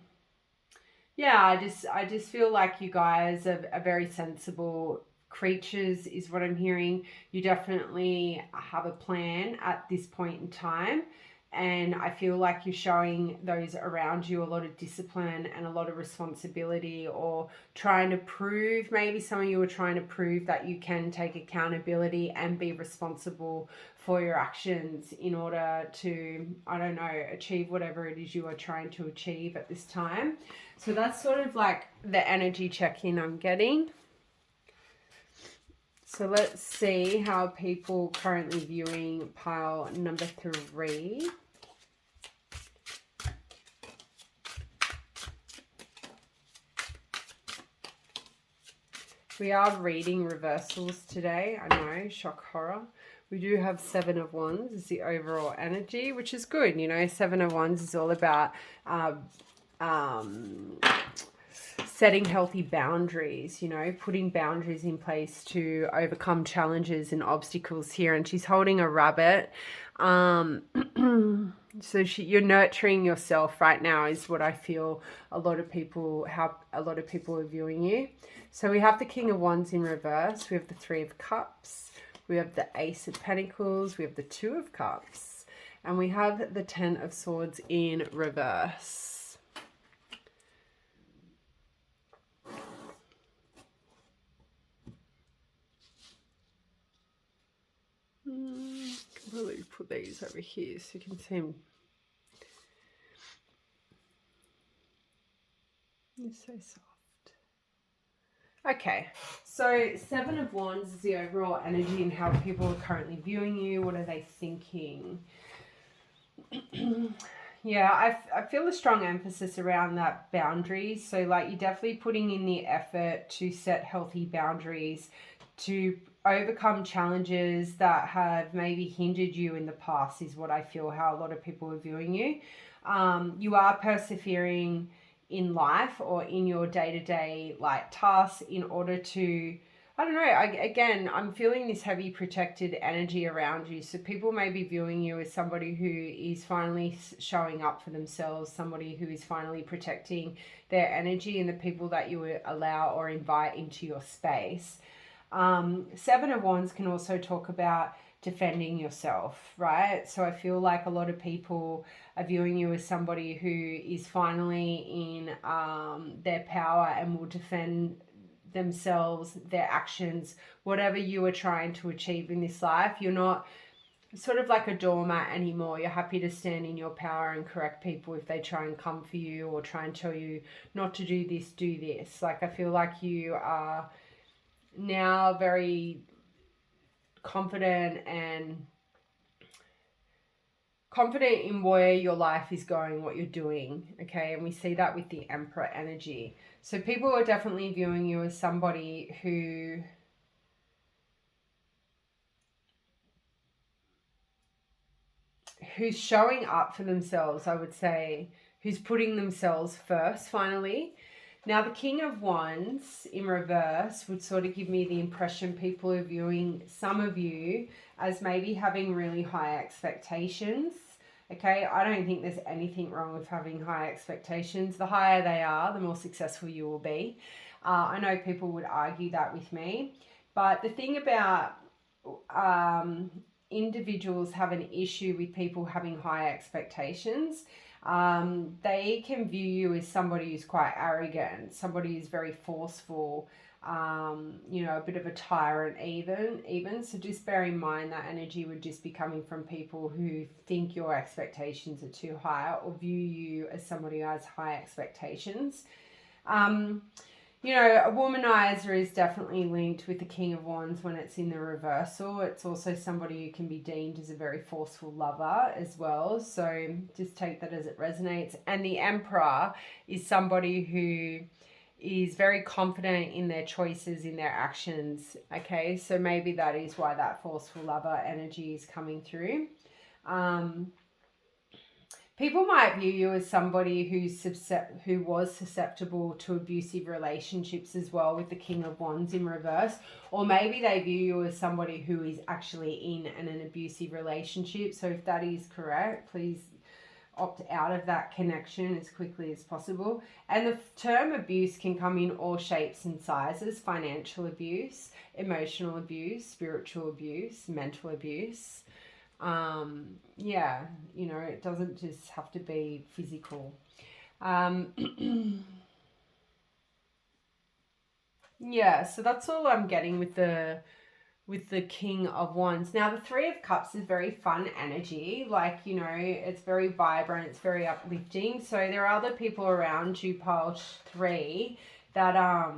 [SPEAKER 1] just feel like you guys are very sensible creatures is what I'm hearing. You definitely have a plan at this point in time. And I feel like you're showing those around you a lot of discipline and a lot of responsibility, or trying to prove, maybe some of you are trying to prove that you can take accountability and be responsible for your actions in order to, achieve whatever it is you are trying to achieve at this time. So that's sort of like the energy check-in I'm getting. So let's see how people currently viewing pile number 3. We are reading reversals today. I know, shock horror. We do have 7 of Wands as the overall energy, which is good. 7 of Wands is all about setting healthy boundaries, putting boundaries in place to overcome challenges and obstacles here. And she's holding a rabbit. So you're nurturing yourself right now is what I feel how a lot of people are viewing you. So we have the King of Wands in reverse. We have the 3 of Cups. We have the Ace of Pentacles. We have the 2 of Cups. And we have the 10 of Swords in reverse. Completely put these over here so you can see them. It's so soft. Okay, so 7 of Wands is the overall energy and how people are currently viewing you. What are they thinking? I feel a strong emphasis around that boundaries. So like you're definitely putting in the effort to set healthy boundaries, to overcome challenges that have maybe hindered you in the past is what I feel how a lot of people are viewing you. You are persevering in life or in your day-to-day like tasks in order to I don't know. Again, I'm feeling this heavy protected energy around you. So people may be viewing you as somebody who is finally showing up for themselves, somebody who is finally protecting their energy and the people that you allow or invite into your space. Seven of Wands can also talk about defending yourself, right? So I feel like a lot of people are viewing you as somebody who is finally in their power and will defend themselves, their actions, whatever you are trying to achieve in this life. You're not sort of like a doormat anymore. You're happy to stand in your power and correct people if they try and come for you or try and tell you not to do this, do this. Like, I feel like you are now very confident in where your life is going, what you're doing, okay? And we see that with the Emperor energy. So people are definitely viewing you as somebody who's showing up for themselves, I would say, who's putting themselves first, finally. Now, the King of Wands in reverse would sort of give me the impression people are viewing some of you as maybe having really high expectations. Okay, I don't think there's anything wrong with having high expectations. The higher they are, the more successful you will be. I know people would argue that with me. But the thing about individuals have an issue with people having high expectations. They can view you as somebody who's quite arrogant, somebody who's very forceful, a bit of a tyrant even. So just bear in mind that energy would just be coming from people who think your expectations are too high or view you as somebody who has high expectations. A womanizer is definitely linked with the King of Wands when it's in the reversal. It's also somebody who can be deemed as a very forceful lover as well. So just take that as it resonates. And the Emperor is somebody who is very confident in their choices, in their actions. Okay, so maybe that is why that forceful lover energy is coming through. People might view you as somebody who was susceptible to abusive relationships as well with the King of Wands in reverse. Or maybe they view you as somebody who is actually in an abusive relationship. So if that is correct, please opt out of that connection as quickly as possible. And the term abuse can come in all shapes and sizes: financial abuse, emotional abuse, spiritual abuse, mental abuse. It doesn't just have to be physical. So that's all I'm getting with the King of Wands. Now, the Three of Cups is very fun energy. It's very vibrant, it's very uplifting. So there are other people around you, pile 3, that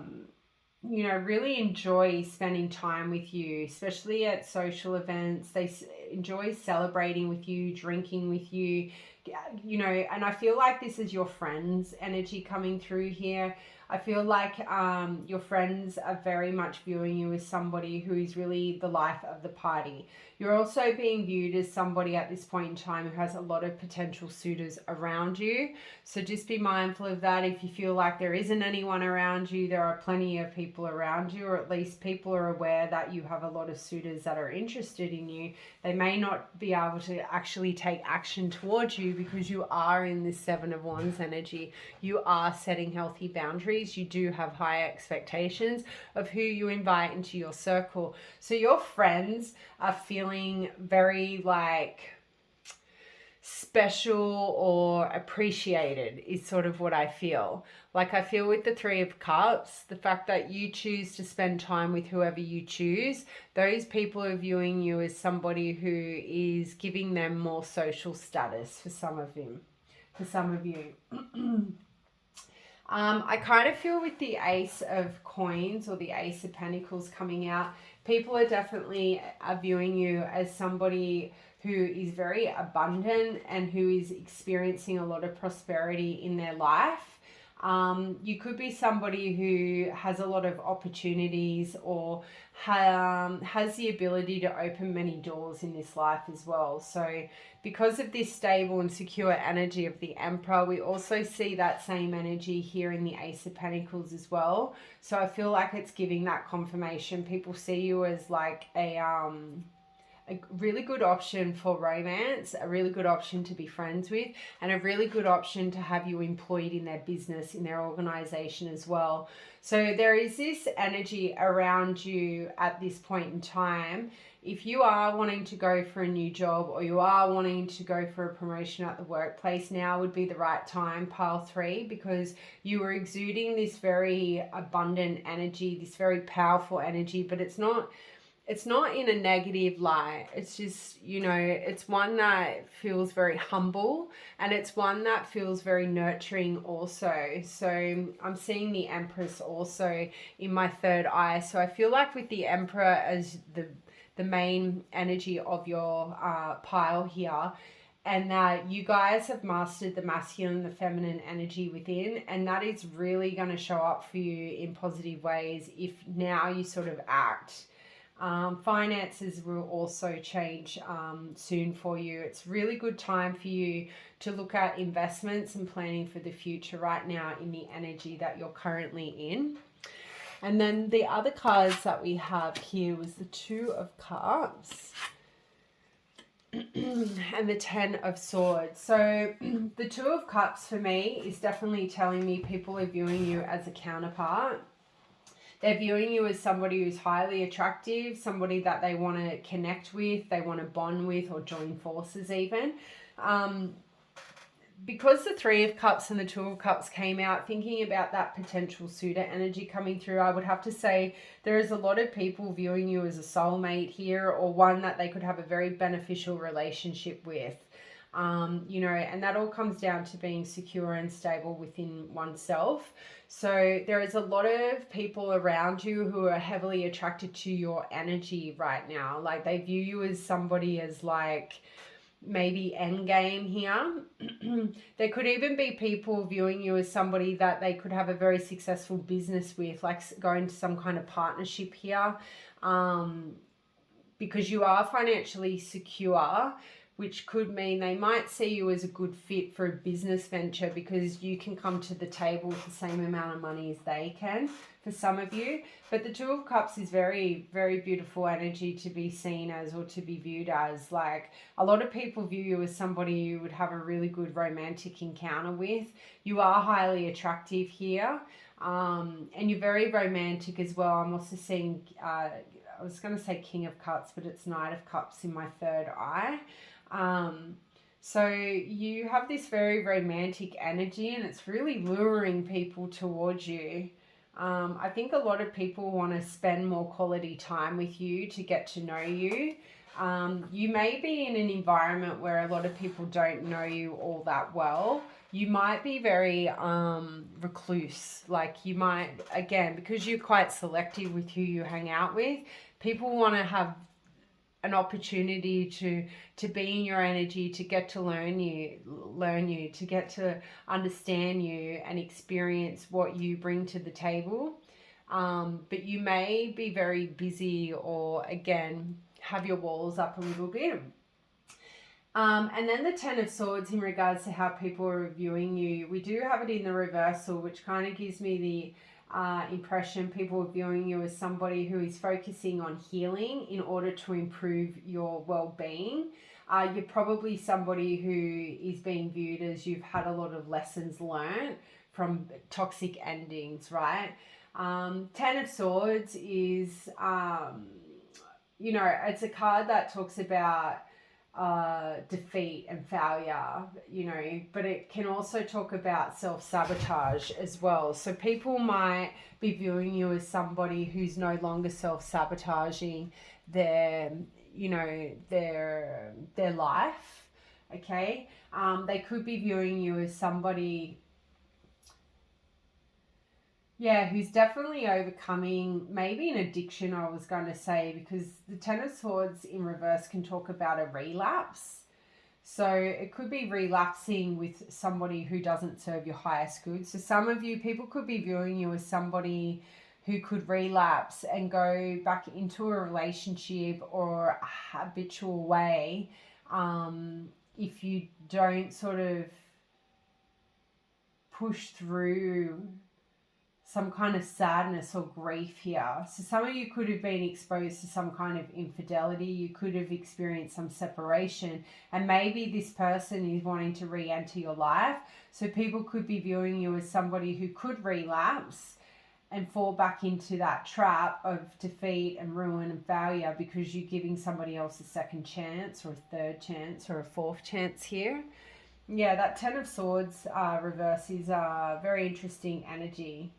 [SPEAKER 1] really enjoy spending time with you, especially at social events. They enjoy celebrating with you, drinking with you, and I feel like this is your friends' energy coming through here. I feel like your friends are very much viewing you as somebody who is really the life of the party. You're also being viewed as somebody at this point in time who has a lot of potential suitors around you. So just be mindful of that. If you feel like there isn't anyone around you, there are plenty of people around you, or at least people are aware that you have a lot of suitors that are interested in you. They may not be able to actually take action towards you because you are in this Seven of Wands energy. You are setting healthy boundaries. You do have high expectations of who you invite into your circle. So your friends are feeling very special or appreciated is sort of what I feel. Like, I feel with the Three of Cups, the fact that you choose to spend time with whoever you choose, those people are viewing you as somebody who is giving them more social status for some of you. I kind of feel with the Ace of Coins or the Ace of Pentacles coming out, people are definitely viewing you as somebody who is very abundant and who is experiencing a lot of prosperity in their life. You could be somebody who has a lot of opportunities or has the ability to open many doors in this life as well. So because of this stable and secure energy of the Emperor, we also see that same energy here in the Ace of Pentacles as well. So I feel like it's giving that confirmation. People see you as like a really good option for romance, a really good option to be friends with, and a really good option to have you employed in their business, in their organization as well. So there is this energy around you at this point in time. If you are wanting to go for a new job or you are wanting to go for a promotion at the workplace, now would be the right time, pile 3, because you are exuding this very abundant energy, this very powerful energy, but it's not in a negative light. It's just, you know, it's one that feels very humble, and it's one that feels very nurturing also. So I'm seeing the Empress also in my third eye. So I feel like with the Emperor as the main energy of your pile here, and that you guys have mastered the masculine and the feminine energy within, and that is really going to show up for you in positive ways if now you sort of act. Finances will also change soon for you. It's really good time for you to look at investments and planning for the future right now in the energy that you're currently in. And then the other cards that we have here was the Two of Cups and the 10 of Swords. So the Two of Cups for me is definitely telling me people are viewing you as a counterpart. They're viewing you as somebody who's highly attractive, somebody that they want to connect with, they want to bond with, or join forces even. Because the Three of Cups and the Two of Cups came out, thinking about that potential suitor energy coming through, I would have to say there is a lot of people viewing you as a soulmate here, or one that they could have a very beneficial relationship with. You know, and that all comes down to being secure and stable within oneself. So there is a lot of people around you who are heavily attracted to your energy right now. Like they view you as somebody as like maybe endgame here. There could even be people viewing you as somebody that they could have a very successful business with, like going to some kind of partnership here, because you are financially secure, which could mean they might see you as a good fit for a business venture because you can come to the table with the same amount of money as they can for some of you. But the Two of Cups is very, very beautiful energy to be seen as, or to be viewed as. Like a lot of people view you as somebody you would have a really good romantic encounter with. You are highly attractive here, and you're very romantic as well. I'm also seeing, I was going to say King of Cups, but it's Knight of Cups in my third eye. So you have this very romantic energy, and it's really luring people towards you. I think a lot of people want to spend more quality time with you to get to know you. You may be in an environment where a lot of people don't know you all that well. You might be very recluse. Like you might, again, because you're quite selective with who you hang out with, people want to have an opportunity to be in your energy, to get to learn you, to get to understand you and experience what you bring to the table. But you may be very busy, or again, have your walls up a little bit. And then the Ten of Swords in regards to how people are viewing you. We do have it in the reversal, which kind of gives me the impression people are viewing you as somebody who is focusing on healing in order to improve your well-being. You're probably somebody who is being viewed as you've had a lot of lessons learned from toxic endings, right? Ten of Swords is, you know, it's a card that talks about defeat and failure, you know, but it can also talk about self-sabotage as well. So people might be viewing you as somebody who's no longer self-sabotaging their, you know, their life, okay? They could be viewing you as somebody, yeah, who's definitely overcoming maybe an addiction, I was going to say, because the Ten of Swords in reverse can talk about a relapse. So it could be relapsing with somebody who doesn't serve your highest good. So some of you, people could be viewing you as somebody who could relapse and go back into a relationship or a habitual way if you don't sort of push through some kind of sadness or grief here. So some of you could have been exposed to some kind of infidelity. You could have experienced some separation, and maybe this person is wanting to re-enter your life. So people could be viewing you as somebody who could relapse and fall back into that trap of defeat and ruin and failure because you're giving somebody else a second chance or a third chance or a fourth chance here. Yeah, that Ten of Swords reverse is a very interesting energy.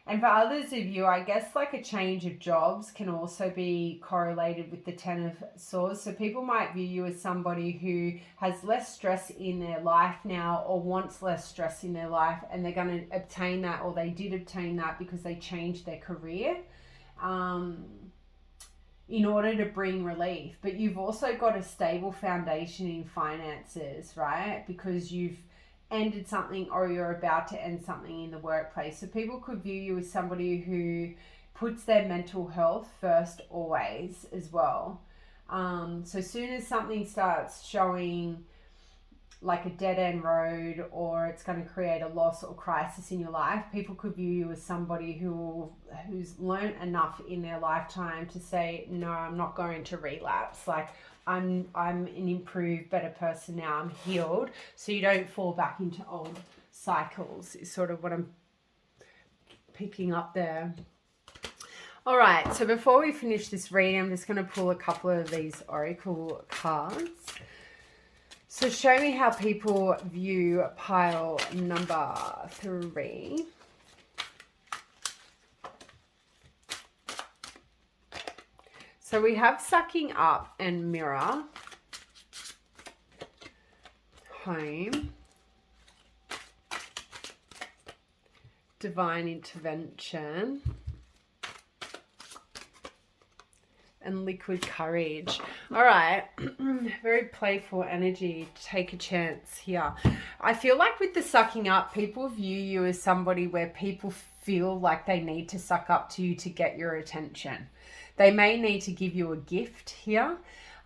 [SPEAKER 1] And for others of you, I guess like a change of jobs can also be correlated with the Ten of Swords. So people might view you as somebody who has less stress in their life now or wants less stress in their life, and they're going to obtain that, or they did obtain that because they changed their career in order to bring relief. But you've also got a stable foundation in finances, right? Because you've ended something or you're about to end something in the workplace. So people could view you as somebody who puts their mental health first always as well. So soon as something starts showing like a dead-end road, or it's going to create a loss or crisis in your life, people could view you as somebody who's learned enough in their lifetime to say, no, I'm not going to relapse. Like, I'm an improved, better person now. I'm healed. So you don't fall back into old cycles is sort of what I'm picking up there. All right, so before we finish this reading, I'm just going to pull a couple of these oracle cards. So show me how people view pile number 3. So we have sucking up and mirror, home, divine intervention, and liquid courage. All right, very playful energy. Take a chance here. I feel like with the sucking up, people view you as somebody where people feel like they need to suck up to you to get your attention. They may need to give you a gift here,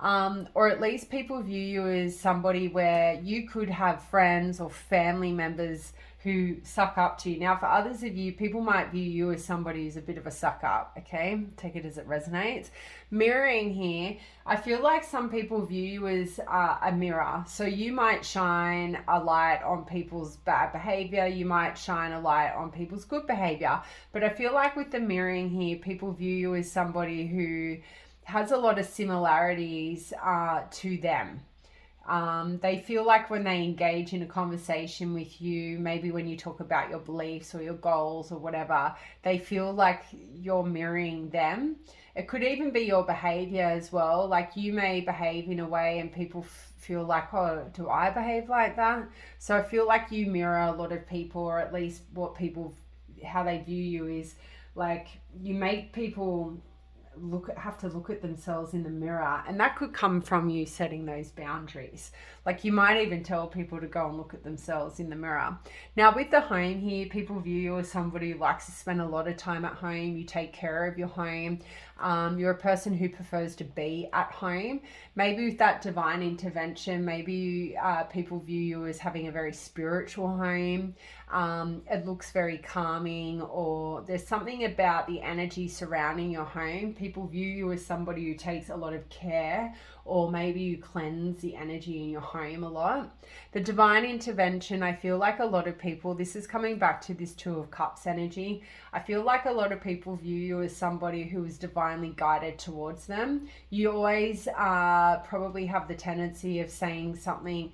[SPEAKER 1] or at least people view you as somebody where you could have friends or family members who suck up to you. Now, for others of you, people might view you as somebody who's a bit of a suck up, okay? Take it as it resonates. Mirroring here, I feel like some people view you as a mirror. So you might shine a light on people's bad behavior. You might shine a light on people's good behavior. But I feel like with the mirroring here, people view you as somebody who has a lot of similarities to them. They feel like when they engage in a conversation with you, maybe when you talk about your beliefs or your goals or whatever, they feel like you're mirroring them. It could even be your behavior as well. Like you may behave in a way and people feel like, oh, do I behave like that? So I feel like you mirror a lot of people, or at least what people, how they view you is like you make people have to look at themselves in the mirror, and that could come from you setting those boundaries. Like you might even tell people to go and look at themselves in the mirror. Now with the home here, people view you as somebody who likes to spend a lot of time at home. You take care of your home. You're a person who prefers to be at home. Maybe with that divine intervention, maybe people view you as having a very spiritual home. It looks very calming, or there's something about the energy surrounding your home. People view you as somebody who takes a lot of care, or maybe you cleanse the energy in your home a lot. The divine intervention, I feel like a lot of people, this is coming back to this Two of Cups energy. I feel like a lot of people view you as somebody who is divinely guided towards them. You always probably have the tendency of saying something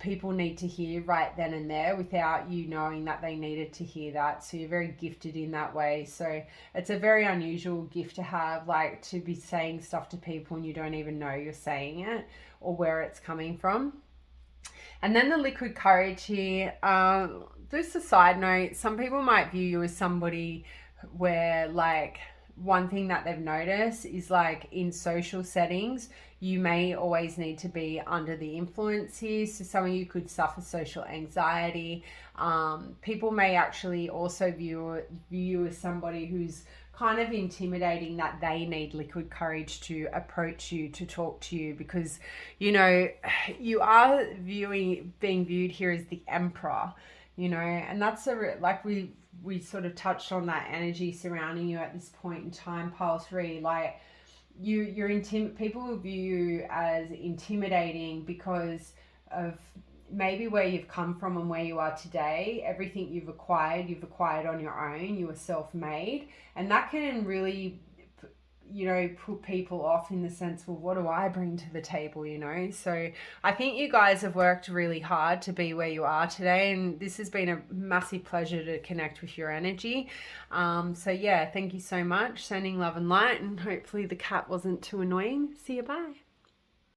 [SPEAKER 1] people need to hear right then and there without you knowing that they needed to hear that. So you're very gifted in that way. So it's a very unusual gift to have, like to be saying stuff to people and you don't even know you're saying it or where it's coming from. And then the liquid courage here, just a side note, some people might view you as somebody where like one thing that they've noticed is like in social settings, you may always need to be under the influence here. So some of you could suffer social anxiety. People may actually also view you as somebody who's kind of intimidating, that they need liquid courage to approach you, to talk to you, because you know you are being viewed here as the emperor, you know, and that's like we sort of touched on that energy surrounding you at this point in time, pile 3. Like people will view you as intimidating because of maybe where you've come from and where you are today. Everything you've acquired on your own. You were self-made, and that can really, you know, put people off in the sense, well, what do I bring to the table, you know? So I think you guys have worked really hard to be where you are today, and this has been a massive pleasure to connect with your energy. So yeah, thank you so much. Sending love and light, and hopefully the cat wasn't too annoying. See you, bye.